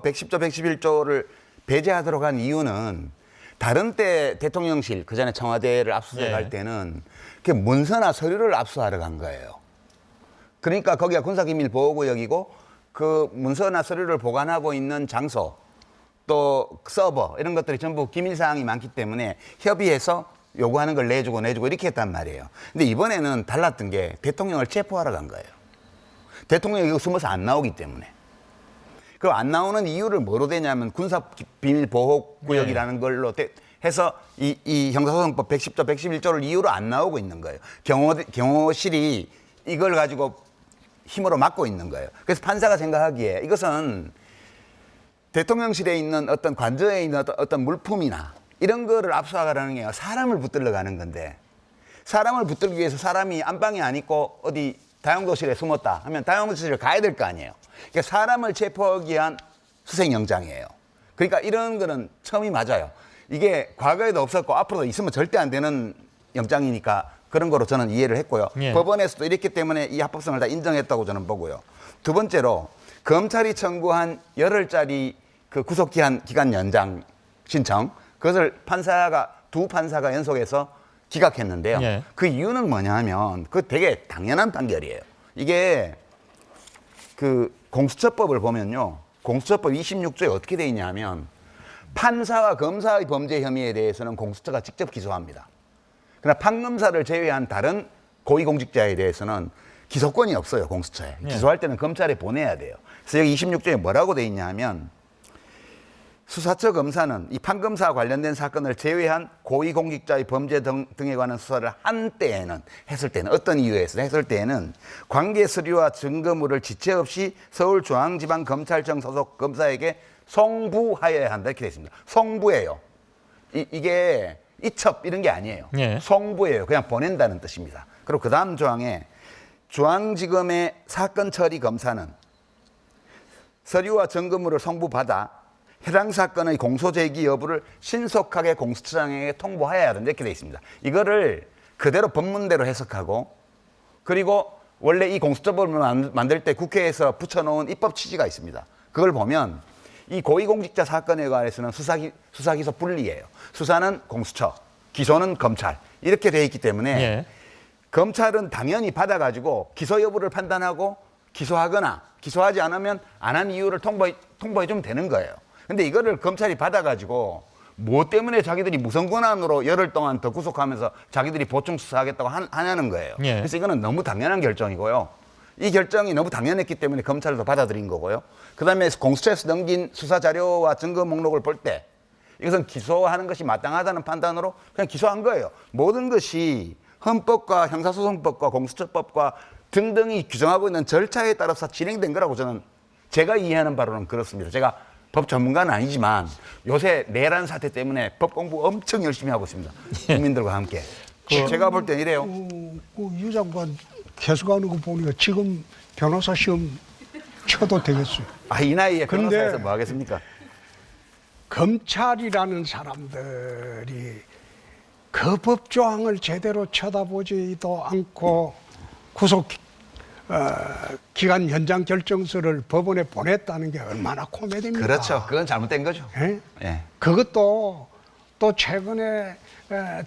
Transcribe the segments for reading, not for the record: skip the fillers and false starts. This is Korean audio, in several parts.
110조, 111조를 배제하도록 한 이유는 다른 때 대통령실, 그 전에 청와대를 압수수색할 때는 문서나 서류를 압수하러 간 거예요. 그러니까 거기가 군사기밀 보호구역이고 그 문서나 서류를 보관하고 있는 장소, 또 서버 이런 것들이 전부 기밀사항이 많기 때문에 협의해서 요구하는 걸 내주고 이렇게 했단 말이에요. 근데 이번에는 달랐던 게 대통령을 체포하러 간 거예요. 대통령이 여기 숨어서 안 나오기 때문에. 그 안 나오는 이유를 뭐로 되냐면 군사비밀보호구역이라는 걸로 해서 이 형사소송법 110조, 111조를 이유로 안 나오고 있는 거예요. 경호실이 이걸 가지고 힘으로 막고 있는 거예요. 그래서 판사가 생각하기에 이것은 대통령실에 있는 어떤 관저에 있는 어떤 물품이나 이런 거를 압수하라는 게 사람을 붙들러 가는 건데, 사람을 붙들기 위해서 사람이 안방에 안 있고 어디 다용도실에 숨었다 하면 다용도실에 가야 될 거 아니에요. 그러니까 사람을 체포하기 위한 수색영장이에요. 그러니까 이런 거는 처음이 맞아요. 이게 과거에도 없었고 앞으로도 있으면 절대 안 되는 영장이니까 그런 거로 저는 이해를 했고요. 예. 법원에서도 이랬기 때문에 이 합법성을 다 인정했다고 저는 보고요. 두 번째로 검찰이 청구한 열흘짜리 그 구속기간 연장 신청, 그것을 두 판사가 연속해서 기각했는데요. 예. 그 이유는 뭐냐 하면 그 되게 당연한 판결이에요. 이게 그 공수처법을 보면요. 공수처법 26조에 어떻게 돼 있냐 하면 판사와 검사의 범죄 혐의에 대해서는 공수처가 직접 기소합니다. 그러나 판검사를 제외한 다른 고위공직자에 대해서는 기소권이 없어요, 공수처에. 예. 기소할 때는 검찰에 보내야 돼요. 그래서 여기 26조에 뭐라고 돼 있냐 하면 수사처 검사는 이 판검사와 관련된 사건을 제외한 고위공직자의 범죄 등에 관한 수사를 했을 때는 어떤 이유에서 했을 때에는 관계 서류와 증거물을 지체 없이 서울중앙지방검찰청 소속 검사에게 송부하여야 한다 이렇게 되어 있습니다. 송부예요. 이게 이첩 이런 게 아니에요. 예. 송부예요. 그냥 보낸다는 뜻입니다. 그리고 그 다음 조항에 중앙지검의 사건 처리 검사는 서류와 증거물을 송부받아 해당 사건의 공소제기 여부를 신속하게 공수처장에게 통보해야 한다 이렇게 되어 있습니다. 이거를 그대로 법문대로 해석하고, 그리고 원래 이 공수처법을 만들 때 국회에서 붙여놓은 입법 취지가 있습니다. 그걸 보면 이 고위공직자 사건에 관해서는 수사기소 분리예요. 수사는 공수처, 기소는 검찰 이렇게 되어 있기 때문에 예. 검찰은 당연히 받아가지고 기소 여부를 판단하고 기소하거나 기소하지 않으면 안 한 이유를 통보해주면 되는 거예요. 근데 이거를 검찰이 받아가지고 뭐 때문에 자기들이 무선 권한으로 열흘 동안 더 구속하면서 자기들이 보충 수사하겠다고 하냐는 거예요. 예. 그래서 이거는 너무 당연한 결정이고요. 이 결정이 너무 당연했기 때문에 검찰도 받아들인 거고요. 그다음에 공수처에서 넘긴 수사 자료와 증거 목록을 볼 때 이것은 기소하는 것이 마땅하다는 판단으로 그냥 기소한 거예요. 모든 것이 헌법과 형사소송법과 공수처법과 등등이 규정하고 있는 절차에 따라서 진행된 거라고 저는 제가 이해하는 바로는 그렇습니다. 제가 법 전문가는 아니지만 요새 내란 사태 때문에 법 공부 엄청 열심히 하고 있습니다. 국민들과 함께. 제가 볼 땐 이래요. 유 장관 계속하는 거 보니까 지금 변호사 시험 쳐도 되겠어요. 이 나이에 근데 변호사에서 뭐 하겠습니까? 검찰이라는 사람들이 그 법조항을 제대로 쳐다보지도 않고 구속 기간 연장 결정서를 법원에 보냈다는 게 얼마나 코미디입니까? 그렇죠. 그건 잘못된 거죠. 예? 예. 그것도 또 최근에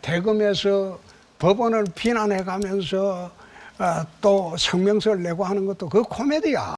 대검에서 법원을 비난해가면서 또 성명서를 내고 하는 것도 그 코미디야.